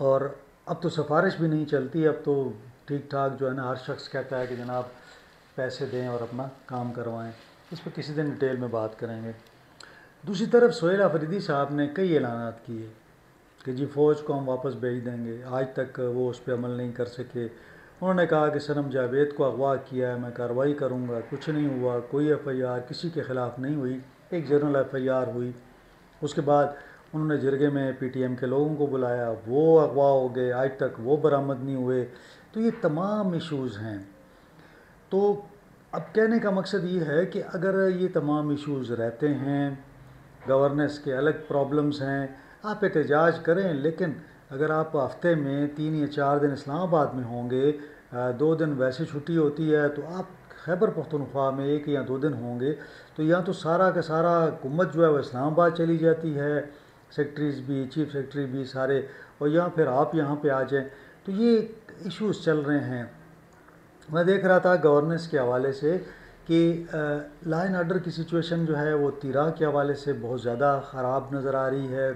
اور اب تو سفارش بھی نہیں چلتی، اب تو ٹھیک ٹھاک جو ہے نا ہر شخص کہتا ہے کہ جناب پیسے دیں اور اپنا کام کروائیں۔ اس پہ کسی دن ڈیٹیل میں بات کریں گے۔ دوسری طرف سہیل آفریدی صاحب نے کئی اعلانات کیے کہ جی فوج کو ہم واپس بھیج دیں گے، آج تک وہ اس پہ عمل نہیں کر سکے۔ انہوں نے کہا کہ صنم جاوید کو اغوا کیا ہے، میں کارروائی کروں گا، کچھ نہیں ہوا، کوئی ایف آئی آر کسی کے خلاف نہیں ہوئی، ایک جنرل ایف آئی آر ہوئی۔ اس کے بعد انہوں نے جرگے میں پی ٹی ایم کے لوگوں کو بلایا، وہ اغوا ہو گئے، آج تک وہ برآمد نہیں ہوئے۔ تو یہ تمام ایشوز ہیں۔ تو اب کہنے کا مقصد یہ ہے کہ اگر یہ تمام ایشوز رہتے ہیں، گورننس کے الگ پرابلمز ہیں، آپ احتجاج کریں، لیکن اگر آپ ہفتے میں 3 یا 4 دن اسلام آباد میں ہوں گے، 2 دن ویسے چھٹی ہوتی ہے، تو آپ خیبر پختونخوا میں 1 یا 2 دن ہوں گے، تو یہاں تو سارا کا سارا حکومت جو ہے وہ اسلام آباد چلی جاتی ہے، سیکٹریز بھی، چیف سیکٹری بھی سارے، اور پھر آپ یہاں پہ آ جائیں۔ تو یہ ایشوز چل رہے ہیں۔ میں دیکھ رہا تھا گورننس کے حوالے سے کہ لا اینڈ آرڈر کی سچویشن جو ہے وہ تیرا کے حوالے سے بہت زیادہ خراب نظر آ رہی ہے۔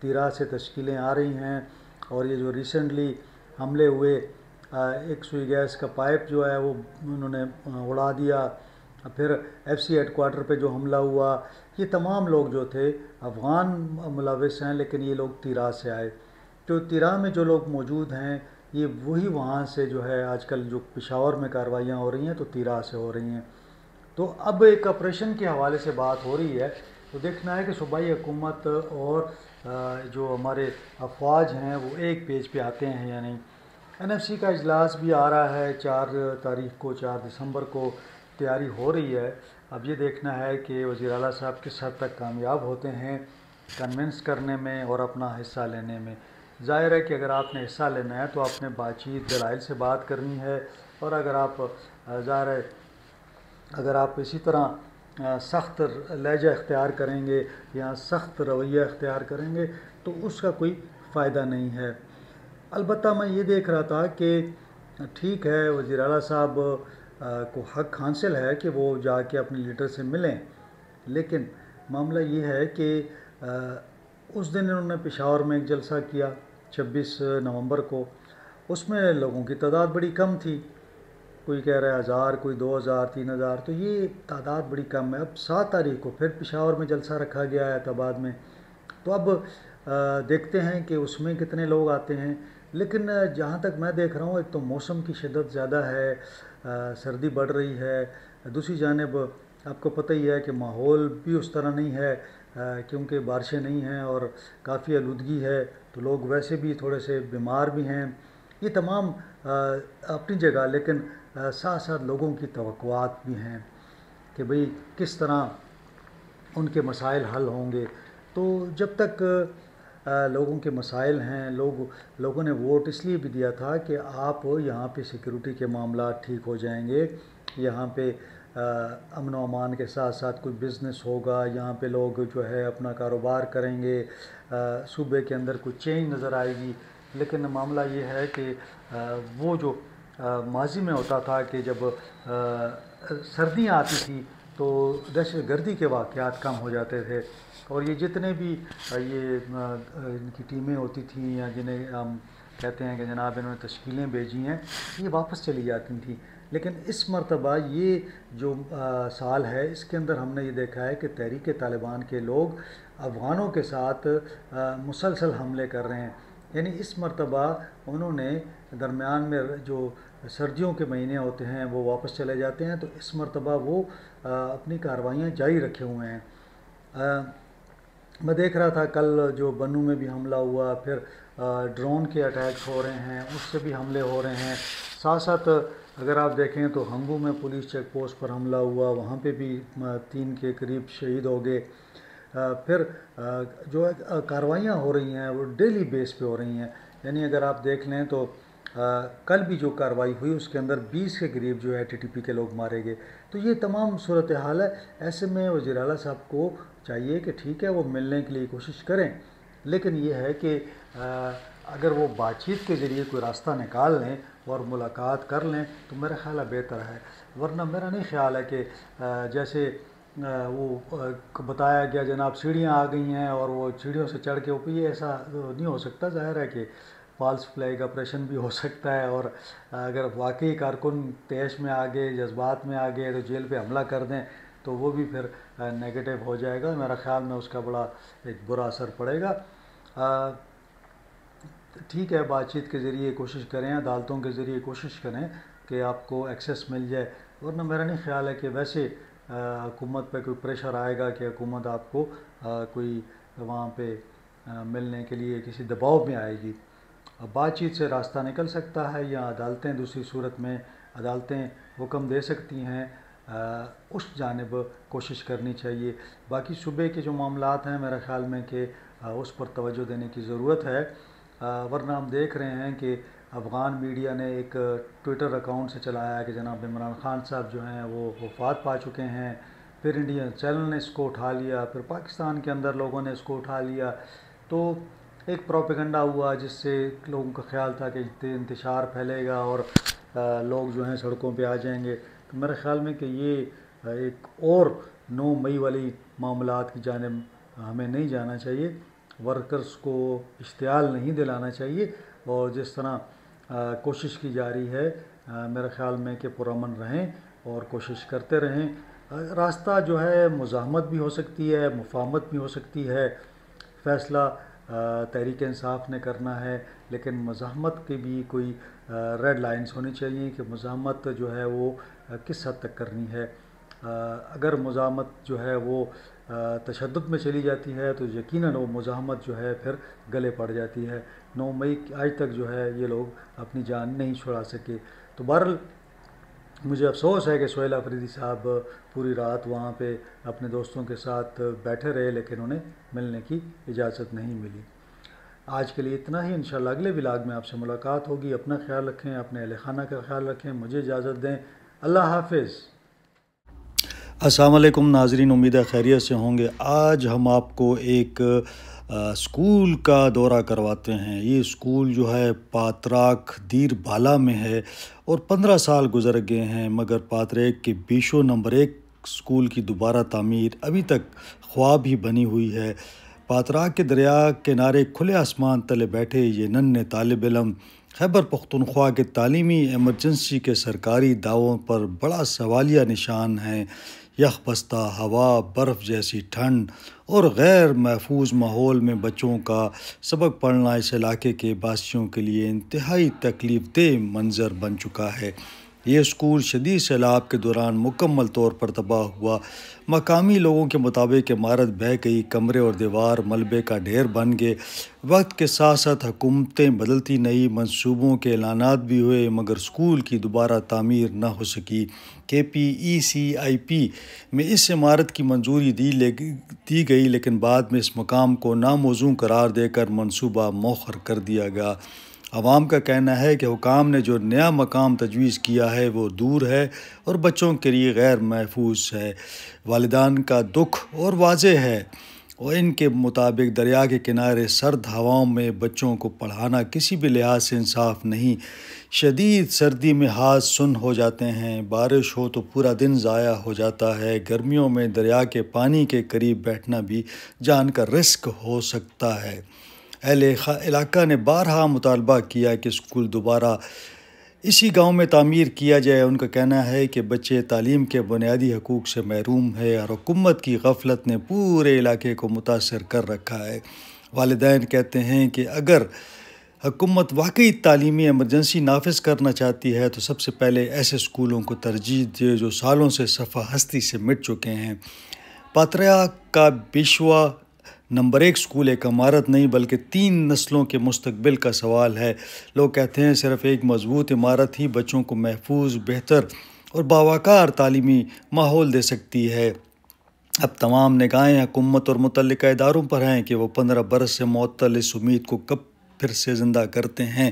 تیرا سے تشکیلیں آ رہی ہیں، اور یہ جو ریسنٹلی حملے ہوئے، ایک سوئی گیس کا پائپ جو ہے وہ انہوں نے اڑا دیا، پھر ایف سی ہیڈ کوارٹر پہ جو حملہ ہوا، یہ تمام لوگ جو تھے افغان ملوث ہیں، لیکن یہ لوگ تیرا سے آئے۔ تو تیرا میں جو لوگ موجود ہیں یہ وہی وہاں سے جو ہے آج کل جو پشاور میں کارروائیاں ہو رہی ہیں تو تیرا سے ہو رہی ہیں۔ تو اب ایک آپریشن کے حوالے سے بات ہو رہی ہے، تو دیکھنا ہے کہ صوبائی حکومت اور جو ہمارے افواج ہیں وہ ایک پیج پہ آتے ہیں یا نہیں۔ این ایف سی کا اجلاس بھی آ رہا ہے 4 تاریخ کو، 4 دسمبر کو تیاری ہو رہی ہے۔ اب یہ دیکھنا ہے کہ وزیر اعلیٰ صاحب کس حد تک کامیاب ہوتے ہیں کنونس کرنے میں اور اپنا حصہ لینے میں۔ ظاہر ہے کہ اگر آپ نے حصہ لینا ہے تو آپ نے بات چیت دلائل سے بات کرنی ہے، اور اگر آپ ظاہر ہے اگر آپ اسی طرح سخت لہجہ اختیار کریں گے یا سخت رویہ اختیار کریں گے تو اس کا کوئی فائدہ نہیں ہے۔ البتہ میں یہ دیکھ رہا تھا کہ ٹھیک ہے وزیر اعلیٰ صاحب کو حق حاصل ہے کہ وہ جا کے اپنے لیڈر سے ملیں، لیکن معاملہ یہ ہے کہ اس دن انہوں نے پشاور میں ایک جلسہ کیا 26 نومبر کو، اس میں لوگوں کی تعداد بڑی کم تھی، کوئی کہہ رہا ہے 1000، کوئی 2000، 3000، تو یہ تعداد بڑی کم ہے۔ اب 7 تاریخ کو پھر پشاور میں جلسہ رکھا گیا ہے احتیاط میں، تو اب دیکھتے ہیں کہ اس میں کتنے لوگ آتے ہیں۔ لیکن جہاں تک میں دیکھ رہا ہوں، ایک تو موسم کی شدت زیادہ ہے، سردی بڑھ رہی ہے، دوسری جانب آپ کو پتہ ہی ہے کہ ماحول بھی اس طرح نہیں ہے کیونکہ بارشیں نہیں ہیں اور کافی آلودگی ہے، تو لوگ ویسے بھی تھوڑے سے بیمار بھی ہیں۔ یہ تمام اپنی جگہ، لیکن ساتھ ساتھ لوگوں کی توقعات بھی ہیں کہ بھئی کس طرح ان کے مسائل حل ہوں گے۔ تو جب تک لوگوں کے مسائل ہیں، لوگوں نے ووٹ اس لیے بھی دیا تھا کہ آپ یہاں پہ سیکیورٹی کے معاملات ٹھیک ہو جائیں گے، یہاں پہ امن و امان کے ساتھ ساتھ کوئی بزنس ہوگا، یہاں پہ لوگ جو ہے اپنا کاروبار کریں گے، صوبے کے اندر کوئی چینج نظر آئے گی۔ لیکن معاملہ یہ ہے کہ وہ جو ماضی میں ہوتا تھا کہ جب سردیاں آتی تھیں تو دہشت گردی کے واقعات کم ہو جاتے تھے، اور یہ جتنے بھی یہ ان کی ٹیمیں ہوتی تھیں یا جنہیں ہم کہتے ہیں کہ جناب انہوں نے تشکیلیں بھیجی ہیں، یہ واپس چلی جاتی تھیں۔ لیکن اس مرتبہ یہ جو سال ہے اس کے اندر ہم نے یہ دیکھا ہے کہ تحریک طالبان کے لوگ افغانوں کے ساتھ مسلسل حملے کر رہے ہیں۔ یعنی اس مرتبہ انہوں نے درمیان میں جو سردیوں کے مہینے ہوتے ہیں وہ واپس چلے جاتے ہیں، تو اس مرتبہ وہ اپنی کارروائیاں جاری رکھے ہوئے ہیں۔ میں دیکھ رہا تھا کل جو بنو میں بھی حملہ ہوا، پھر ڈرون کے اٹیکس ہو رہے ہیں، اس سے بھی حملے ہو رہے ہیں۔ ساتھ ساتھ اگر آپ دیکھیں تو ہنگو میں پولیس چیک پوسٹ پر حملہ ہوا، وہاں پہ بھی 3 کے قریب شہید ہو گئے۔ پھر جو کارروائیاں ہو رہی ہیں وہ ڈیلی بیس پہ ہو رہی ہیں، یعنی اگر آپ دیکھ لیں تو کل بھی جو کارروائی ہوئی اس کے اندر 20 کے قریب جو ہے ٹی ٹی پی کے لوگ مارے گئے۔ تو یہ تمام صورتحال ہے۔ ایسے میں وزیر اعلیٰ صاحب کو چاہیے کہ ٹھیک ہے وہ ملنے کے لیے کوشش کریں، لیکن یہ ہے کہ اگر وہ بات چیت کے ذریعے کوئی راستہ نکال لیں اور ملاقات کر لیں تو میرا خیال ہے بہتر ہے، ورنہ میرا نہیں خیال ہے کہ جیسے وہ بتایا گیا جناب سیڑھیاں آ گئی ہیں اور وہ سیڑھیوں سے چڑھ کے اوپر، یہ ایسا نہیں ہو سکتا۔ ظاہر ہے کہ فالس فلیگ آپریشن بھی ہو سکتا ہے، اور اگر واقعی کارکن طیش میں آگے جذبات میں آگے تو جیل پہ حملہ کر دیں تو وہ بھی پھر نیگیٹو ہو جائے گا. میرا خیال میں اس کا بڑا ایک برا اثر پڑے گا. ٹھیک ہے، بات چیت کے ذریعے کوشش کریں، عدالتوں کے ذریعے کوشش کریں کہ آپ کو ایکسیس مل جائے، ورنہ میرا نہیں خیال ہے کہ ویسے حکومت پہ کوئی پریشر آئے گا کہ حکومت آپ کو کوئی وہاں پہ ملنے کے لیے کسی دباؤ میں آئے گی. بات چیت سے راستہ نکل سکتا ہے، یا عدالتیں دوسری صورت میں عدالتیں حکم دے سکتی ہیں، اس جانب کوشش کرنی چاہیے. باقی صوبے کے جو معاملات ہیں میرے خیال میں کہ اس پر توجہ دینے کی ضرورت ہے، ورنہ ہم دیکھ رہے ہیں کہ افغان میڈیا نے ایک ٹویٹر اکاؤنٹ سے چلایا ہے کہ جناب عمران خان صاحب جو ہیں وہ وفات پا چکے ہیں، پھر انڈین چینل نے اس کو اٹھا لیا، پھر پاکستان کے اندر لوگوں نے اس کو اٹھا لیا، تو ایک پروپیگنڈا ہوا جس سے لوگوں کا خیال تھا کہ انتشار پھیلے گا اور لوگ جو ہیں سڑکوں پہ آ جائیں گے. تو میرے خیال میں کہ یہ ایک اور 9 مئی والی معاملات کی جانب ہمیں نہیں جانا چاہیے، ورکرز کو اشتعال نہیں دلانا چاہیے، اور جس طرح کوشش کی جا رہی ہے میرے خیال میں کہ پرامن رہیں اور کوشش کرتے رہیں. راستہ جو ہے مزاحمت بھی ہو سکتی ہے، مفاہمت بھی ہو سکتی ہے، فیصلہ تحریک انصاف نے کرنا ہے، لیکن مزاحمت کی بھی کوئی ریڈ لائنز ہونی چاہیے کہ مزاحمت جو ہے وہ کس حد تک کرنی ہے. اگر مزاحمت جو ہے وہ تشدد میں چلی جاتی ہے تو یقیناً وہ مزاحمت جو ہے پھر گلے پڑ جاتی ہے. 9 مئی آج تک جو ہے یہ لوگ اپنی جان نہیں چھڑا سکے. تو بہرحال مجھے افسوس ہے کہ سہیل آفریدی صاحب پوری رات وہاں پہ اپنے دوستوں کے ساتھ بیٹھے رہے، لیکن انہیں ملنے کی اجازت نہیں ملی. آج کے لیے اتنا ہی، انشاءاللہ اگلے ولاگ میں آپ سے ملاقات ہوگی. اپنا خیال رکھیں، اپنے اہل خانہ کا خیال رکھیں. مجھے اجازت دیں. اللہ حافظ. السلام علیکم ناظرین، امید ہے خیریت سے ہوں گے. آج ہم آپ کو ایک اسکول کا دورہ کرواتے ہیں. یہ اسکول جو ہے پاتراک دیر بالا میں ہے اور 15 سال گزر گئے ہیں، مگر پاتریک کے بیشو نمبر 1 اسکول کی دوبارہ تعمیر ابھی تک خواب ہی بنی ہوئی ہے. پاتراک کے دریا کنارے کھلے آسمان تلے بیٹھے یہ ننھے طالب علم خیبر پختونخوا کے تعلیمی ایمرجنسی کے سرکاری دعووں پر بڑا سوالیہ نشان ہیں. یخ بستہ ہوا، برف جیسی ٹھنڈ اور غیر محفوظ ماحول میں بچوں کا سبق پڑھنا اس علاقے کے باسیوں کے لیے انتہائی تکلیف دہ منظر بن چکا ہے. یہ اسکول شدید سیلاب کے دوران مکمل طور پر تباہ ہوا. مقامی لوگوں کے مطابق عمارت بہہ گئی، کمرے اور دیوار ملبے کا ڈھیر بن گئے. وقت کے ساتھ ساتھ حکومتیں بدلتی نئی منصوبوں کے اعلانات بھی ہوئے، مگر اسکول کی دوبارہ تعمیر نہ ہو سکی. KPECIP میں اس عمارت کی منظوری دی گئی، لیکن بعد میں اس مقام کو ناموزوں قرار دے کر منصوبہ مؤخر کر دیا گیا. عوام کا کہنا ہے کہ حکام نے جو نیا مقام تجویز کیا ہے وہ دور ہے اور بچوں کے لیے غیر محفوظ ہے. والدین کا دکھ اور واضح ہے، اور ان کے مطابق دریا کے کنارے سرد ہواؤں میں بچوں کو پڑھانا کسی بھی لحاظ سے انصاف نہیں. شدید سردی میں ہاتھ سن ہو جاتے ہیں، بارش ہو تو پورا دن ضائع ہو جاتا ہے. گرمیوں میں دریا کے پانی کے قریب بیٹھنا بھی جان کا رسک ہو سکتا ہے. اہل علاقہ نے بارہا مطالبہ کیا کہ اسکول دوبارہ اسی گاؤں میں تعمیر کیا جائے. ان کا کہنا ہے کہ بچے تعلیم کے بنیادی حقوق سے محروم ہے اور حکومت کی غفلت نے پورے علاقے کو متاثر کر رکھا ہے. والدین کہتے ہیں کہ اگر حکومت واقعی تعلیمی ایمرجنسی نافذ کرنا چاہتی ہے تو سب سے پہلے ایسے اسکولوں کو ترجیح دے جو سالوں سے صفحہ ہستی سے مٹ چکے ہیں. پاتریاک کا بیشوا نمبر 1 اسکول ایک عمارت نہیں بلکہ 3 نسلوں کے مستقبل کا سوال ہے. لوگ کہتے ہیں صرف ایک مضبوط عمارت ہی بچوں کو محفوظ، بہتر اور باوقار تعلیمی ماحول دے سکتی ہے. اب تمام نگاہیں حکومت اور متعلقہ اداروں پر ہیں کہ وہ 15 برس سے معطل اس امید کو کب پھر سے زندہ کرتے ہیں.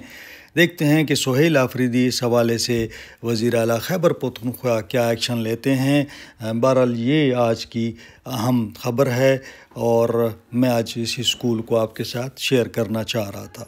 دیکھتے ہیں کہ سہیل آفریدی اس حوالے سے وزیر اعلیٰ خیبر پختونخوا کیا ایکشن لیتے ہیں. بہرحال یہ آج کی اہم خبر ہے اور میں آج اسی اسکول کو آپ کے ساتھ شیئر کرنا چاہ رہا تھا.